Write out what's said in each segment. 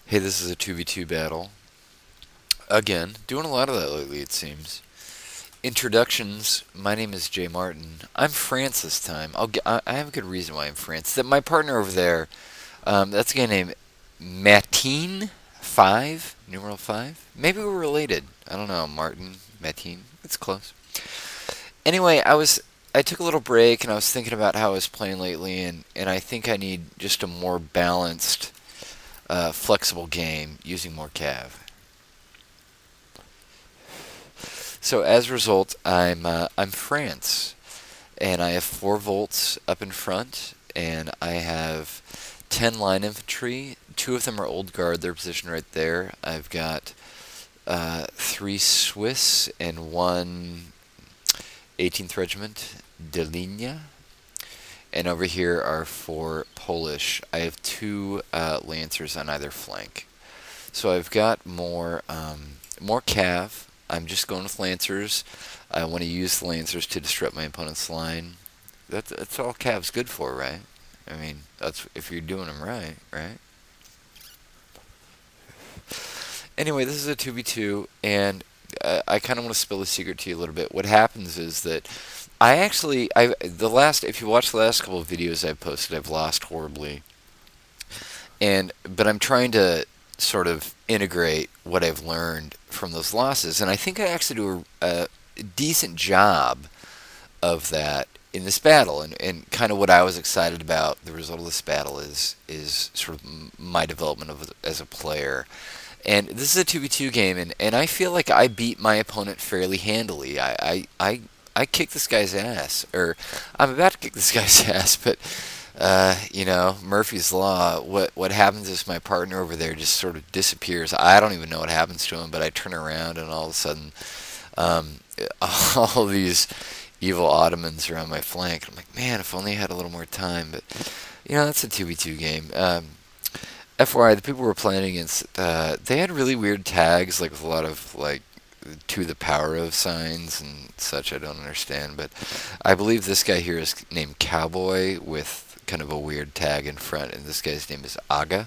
Hey, this is a 2v2 battle. Again, doing a lot of that lately, it seems. Introductions. My name is Jay Martin. I'm France this time. I have a good reason why I'm France. That my partner over there, that's a guy named Mateen 5, numeral 5. Maybe we're related. I don't know, Martin, Mateen. It's close. Anyway, I took a little break and I was thinking about how I was playing lately, and I think I need just a more balanced, flexible game using more cav. So as a result, I'm France, and I have 4 volts up in front, and I have 10 line infantry. 2 of them are old guard; they're positioned right there. I've got 3 Swiss and 1 18th Regiment de Ligne, and over here are 4 Polish. I have 2 Lancers on either flank, so I've got more cav. I'm just going with Lancers. I want to use the Lancers to disrupt my opponent's line. That's all Cav's good for, right? I mean, that's if you're doing them right, right? Anyway, this is a 2v2, and I kind of want to spill a secret to you a little bit. What happens is that if you watch the last couple of videos I've posted, I've lost horribly. But I'm trying to sort of integrate what I've learned from those losses, and I think I actually do a decent job of that in this battle, and kind of what I was excited about the result of this battle is sort of my development as a player. And this is a 2v2 game, and I feel like I beat my opponent fairly handily. I kicked this guy's ass, or I'm about to kick this guy's ass, but you know, Murphy's Law, what happens is my partner over there just sort of disappears. I don't even know what happens to him, but I turn around and all of a sudden, all these evil Ottomans are on my flank. I'm like, man, if only I had a little more time. But, you know, that's a 2v2 game. FYI, the people we're playing against, they had really weird tags, like with a lot of, like, to the power of signs and such. I don't understand, but I believe this guy here is named Cowboy with kind of a weird tag in front, and this guy's name is Aga.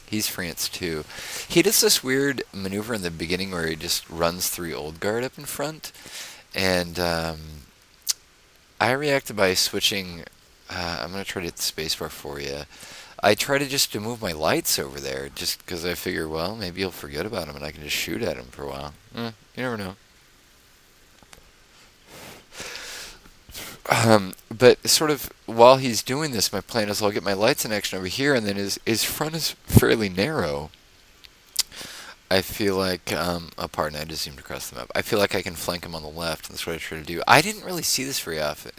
He's France too. He does this weird maneuver in the beginning where he just runs 3 old guard up in front, and I reacted by switching. I'm going to try to hit the spacebar for you. I try to move my lights over there, just because I figure, well, maybe he'll forget about him and I can just shoot at him for a while. You never know. But sort of while he's doing this, my plan is I'll get my lights in action over here, and then his front is fairly narrow. I feel like, pardon, I just zoomed across the map. I feel like I can flank him on the left, and that's what I try to do. I didn't really see this very often,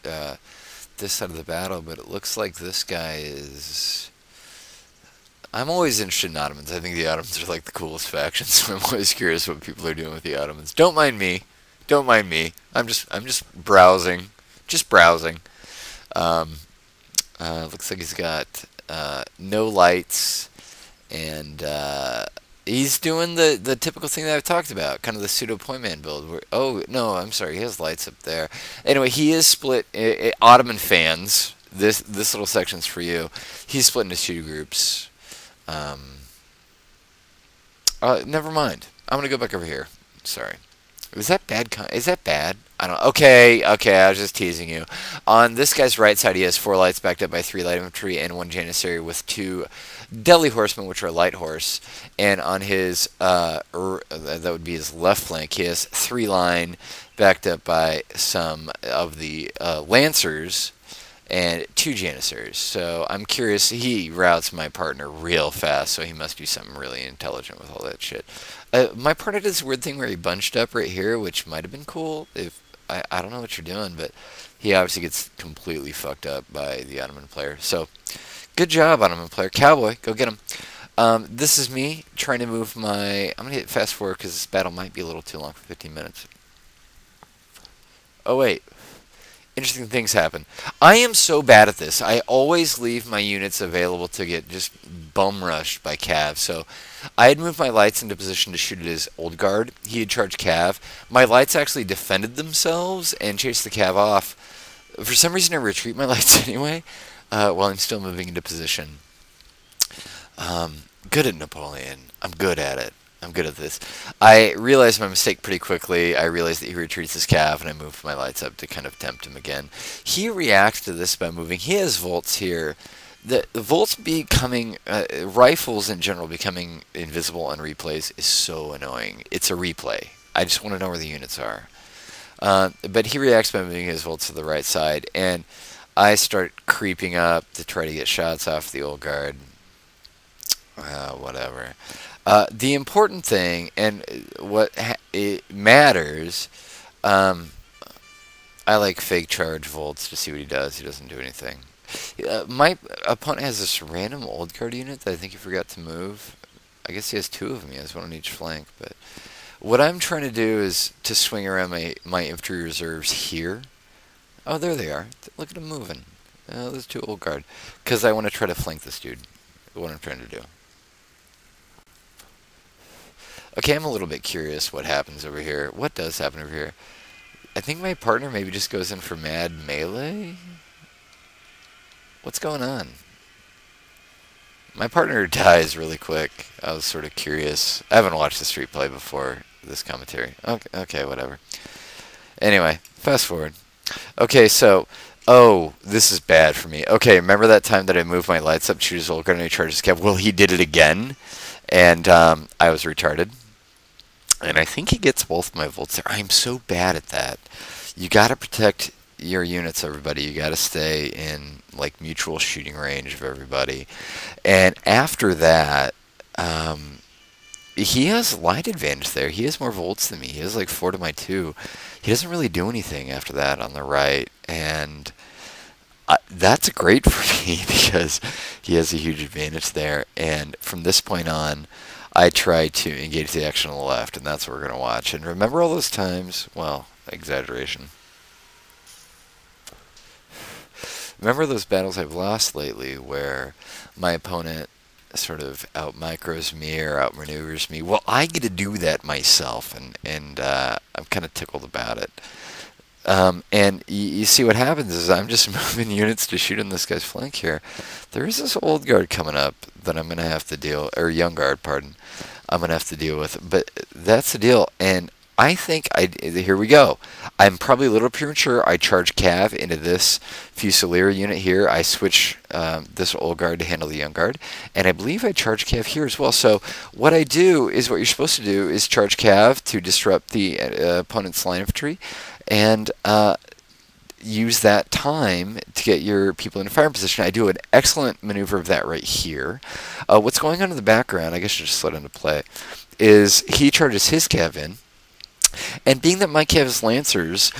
this side of the battle, but it looks like this guy is... I'm always interested in Ottomans. I think the Ottomans are like the coolest faction, so I'm always curious what people are doing with the Ottomans. Don't mind me. Don't mind me. I'm just browsing. Just browsing. Looks like he's got no lights, and he's doing the typical thing that I've talked about, kind of the pseudo point man build. Oh no, I'm sorry, he has lights up there. Anyway, he is split. Ottoman fans, this little section's for you. He's split into 2 groups. Never mind. I'm gonna go back over here. Sorry. Is that bad? Is that bad? I don't. Okay, I was just teasing you. On this guy's right side, he has 4 lights backed up by 3 light infantry and 1 janissary with 2 deli horsemen, which are light horse. And on his that would be his left flank, he has 3 line backed up by some of the lancers and 2 janissaries. So I'm curious. He routes my partner real fast, so he must do something really intelligent with all that shit. My partner did this weird thing where he bunched up right here, which might have been cool. If I don't know what you're doing, but he obviously gets completely fucked up by the Ottoman player. So good job, Ottoman player. Cowboy, go get him. This is me trying to move my... I'm going to hit fast forward because this battle might be a little too long for 15 minutes. Oh, wait. Interesting things happen. I am so bad at this. I always leave my units available to get just bum rushed by Cav. So I had moved my lights into position to shoot at his old guard. He had charged Cav. My lights actually defended themselves and chased the Cav off. For some reason I retreat my lights anyway while I'm still moving into position. Good at Napoleon. I'm good at it. I'm good at this. I realized my mistake pretty quickly. I realized that he retreats his cav, and I moved my lights up to kind of tempt him again. He reacts to this by moving. He has volts here. The volts becoming, rifles in general becoming invisible on replays is so annoying. It's a replay. I just want to know where the units are. But he reacts by moving his volts to the right side, and I start creeping up to try to get shots off the old guard. Whatever. The important thing, and what it matters, I like fake charge volts to see what he does. He doesn't do anything. My opponent has this random old guard unit that I think he forgot to move. I guess he has two of them. He has one on each flank. But what I'm trying to do is to swing around my infantry reserves here. Oh, there they are. Look at them moving. Oh, there's two old guard. Because I want to try to flank this dude. What I'm trying to do. Okay, I'm a little bit curious what happens over here. What does happen over here? I think my partner maybe just goes in for mad melee? What's going on? My partner dies really quick. I was sort of curious. I haven't watched the street play before this commentary. Okay, whatever. Anyway, fast forward. Okay, so... Oh, this is bad for me. Okay, remember that time that I moved my lights up to choose old guard and he charges cav? Well, he did it again. And I was retarded. And I think he gets both my volts there. I'm so bad at that. You got to protect your units, everybody. You got to stay in like mutual shooting range of everybody. And after that, he has light advantage there. He has more volts than me. He has like 4 to my 2. He doesn't really do anything after that on the right. And that's great for me because he has a huge advantage there. And from this point on, I try to engage the action on the left, and that's what we're going to watch. And remember all those times? Well, exaggeration. Remember those battles I've lost lately where my opponent sort of out-micros me or outmaneuvers me? Well, I get to do that myself, and I'm kind of tickled about it. And you see what happens is I'm just moving units to shoot in this guy's flank here. There is this old guard coming up that I'm going to have to deal, or young guard, pardon, I'm going to have to deal with. But that's the deal. And I think, here we go. I'm probably a little premature. I charge cav into this Fusilier unit here. I switch this old guard to handle the young guard. And I believe I charge cav here as well. So what I do is what you're supposed to do is charge cav to disrupt the opponent's line infantry. And use that time to get your people in a firing position. I do an excellent maneuver of that right here. What's going on in the background, I guess I just let into play, is he charges his cav in. And being that my cav is lancers,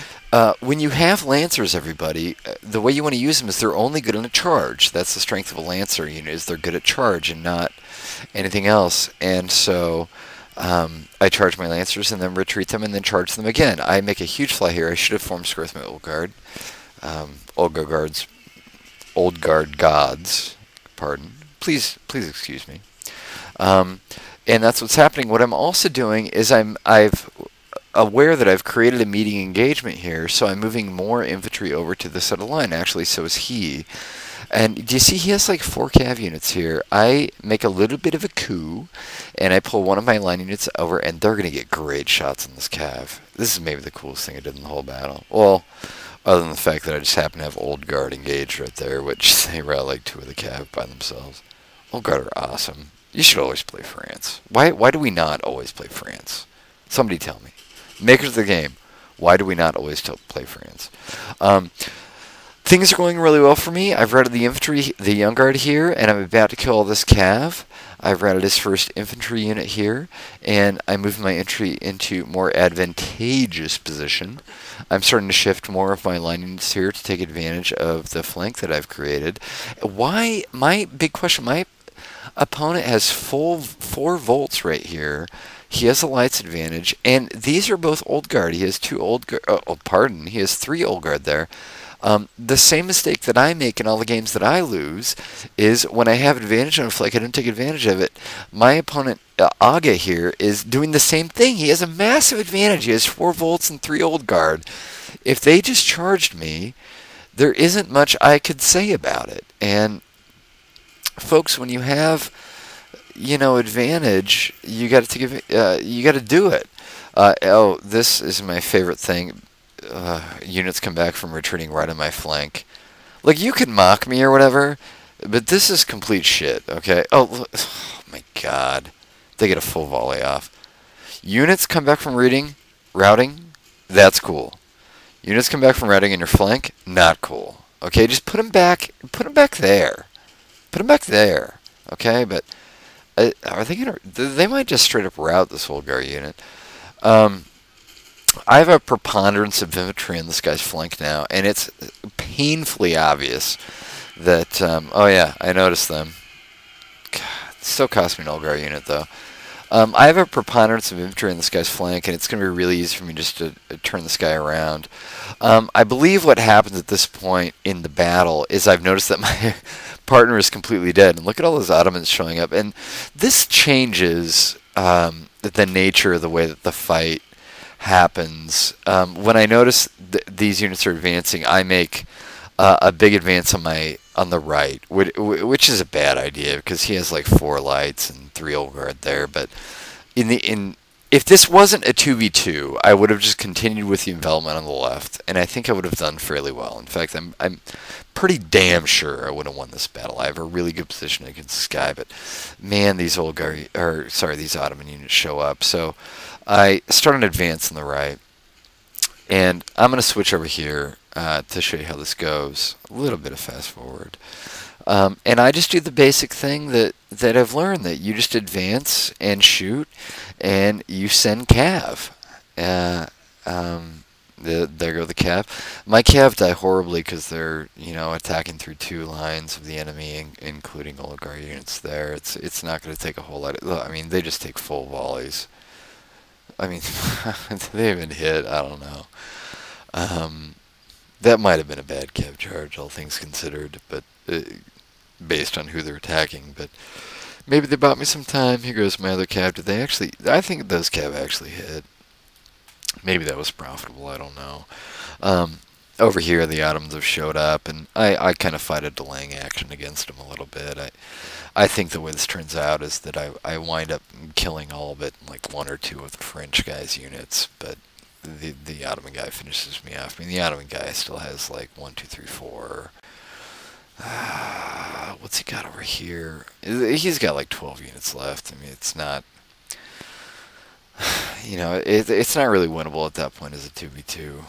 when you have lancers, everybody, the way you want to use them is they're only good on a charge. That's the strength of a lancer unit, is they're good at charge and not anything else. And so I charge my lancers and then retreat them and then charge them again. I make a huge fly here. I should have formed square with my old guard. Old guard gods, pardon. Please excuse me. And that's what's happening. What I'm also doing is I've aware that I've created a meeting engagement here, so I'm moving more infantry over to this side of the line. Actually, so is he. And do you see he has like 4 cav units here? I make a little bit of a coup, and I pull one of my line units over, and they're going to get great shots on this cav. This is maybe the coolest thing I did in the whole battle. Well, other than the fact that I just happen to have Old Guard engaged right there, which they route like 2 of the cav by themselves. Old Guard are awesome. You should always play France. Why do we not always play France? Somebody tell me. Makers of the game, why do we not always play France? Things are going really well for me. I've routed the infantry, the young guard here, and I'm about to kill this cav. I've routed his first infantry unit here, and I moved my entry into more advantageous position. I'm starting to shift more of my line units here to take advantage of the flank that I've created. Why? My big question, my opponent has full 4 volts right here. He has a lights advantage, and these are both old guard. He has 2 old guard. He has 3 old guard there. The same mistake that I make in all the games that I lose is when I have advantage on a flank, I don't take advantage of it. My opponent, Aga here, is doing the same thing. He has a massive advantage. He has 4 volts and 3 old guard. If they just charged me, there isn't much I could say about it. And folks, when you have you know, advantage, you got to take you got to do it. Oh, this is my favorite thing. Units come back from retreating right on my flank. Like, you can mock me or whatever, but this is complete shit, okay? Oh my god. They get a full volley off. Units come back from routing, that's cool. Units come back from routing in your flank, not cool. Okay, just put them back there. Put them back there, okay? But are they gonna? They might just straight up rout this whole Gar unit. I have a preponderance of infantry on this guy's flank now, and it's painfully obvious that, oh yeah, I noticed them. God, it still cost me an Olgar unit, though. I have a preponderance of infantry on this guy's flank, and it's going to be really easy for me just to turn this guy around. I believe what happens at this point in the battle is I've noticed that my partner is completely dead. And look at all those Ottomans showing up. And this changes the nature of the way that the fight happens. When I notice these units are advancing, I make a big advance on the right, which is a bad idea because he has like 4 lights and 3 old guard there. But if this wasn't a 2v2, I would have just continued with the envelopment on the left, and I think I would have done fairly well. In fact, I'm pretty damn sure I would have won this battle. I have a really good position against this guy, but man, these these Ottoman units show up. So I start an advance on the right, and I'm going to switch over here to show you how this goes. A little bit of fast forward. And I just do the basic thing that I've learned, that you just advance and shoot, and you send cav. There go the cav. My cav die horribly because they're, you know, attacking through 2 lines of the enemy, including Oligar units there. It's not going to take a whole lot. I mean, they just take full volleys. I mean, they haven't hit. I don't know. That might have been a bad cav charge, all things considered, but based on who they're attacking. But maybe they bought me some time. Here goes my other cav. Did they actually? I think those cav actually hit. Maybe that was profitable. I don't know. Over here, the Ottomans have showed up, and I kind of fight a delaying action against them a little bit. I think the way this turns out is that I wind up killing all of it in like 1 or 2 of the French guy's units, but the Ottoman guy finishes me off. I mean, the Ottoman guy still has like 1, 2, 3, 4. What's he got over here? He's got like 12 units left. I mean, it's not, you know, it's not really winnable at that point as a 2v2.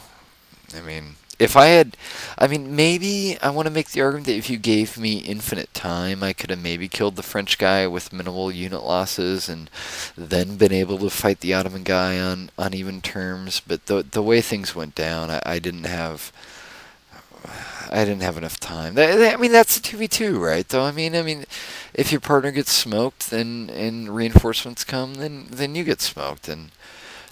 I mean, if I had, I mean, maybe I want to make the argument that if you gave me infinite time, I could have maybe killed the French guy with minimal unit losses and then been able to fight the Ottoman guy on even terms. But the way things went down, I didn't have enough time. I mean, that's a 2v2, right? Though, I mean, if your partner gets smoked, then and reinforcements come, then you get smoked, and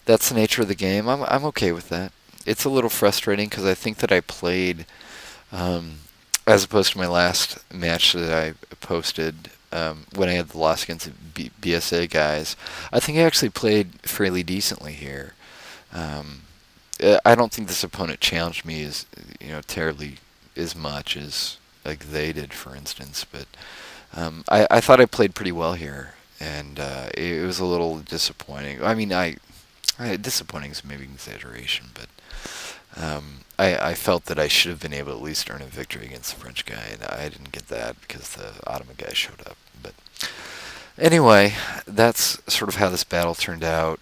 that's the nature of the game. I'm okay with that. It's a little frustrating because I think that I played, as opposed to my last match that I posted when I had the loss against the BSA guys, I think I actually played fairly decently here. I don't think this opponent challenged me as, you know, terribly as much as like they did, for instance. But I thought I played pretty well here, and it was a little disappointing. I mean, disappointing is maybe an exaggeration, but I felt that I should have been able to at least earn a victory against the French guy, and I didn't get that because the Ottoman guy showed up. But anyway, that's sort of how this battle turned out.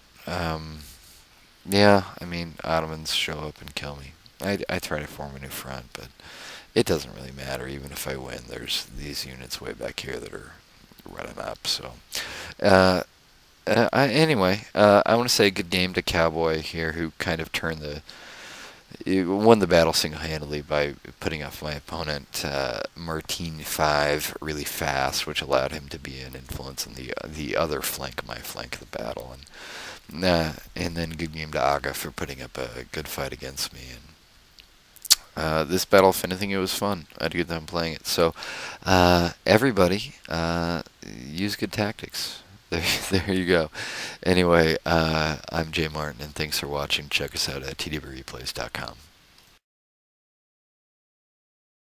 Yeah, I mean, Ottomans show up and kill me. I try to form a new front, but it doesn't really matter. Even if I win, there's these units way back here that are running up. So, anyway, I want to say good game to Cowboy here, who kind of won the battle single-handedly by putting off my opponent Martin 5 really fast, which allowed him to be an influence on the other flank, my flank of the battle, and then good game to Aga for putting up a good fight against me. And this battle, if anything, it was fun. I had a good time playing it. So everybody, use good tactics. There you go. Anyway, I'm Jay Martin, and thanks for watching. Check us out at twreplays.com.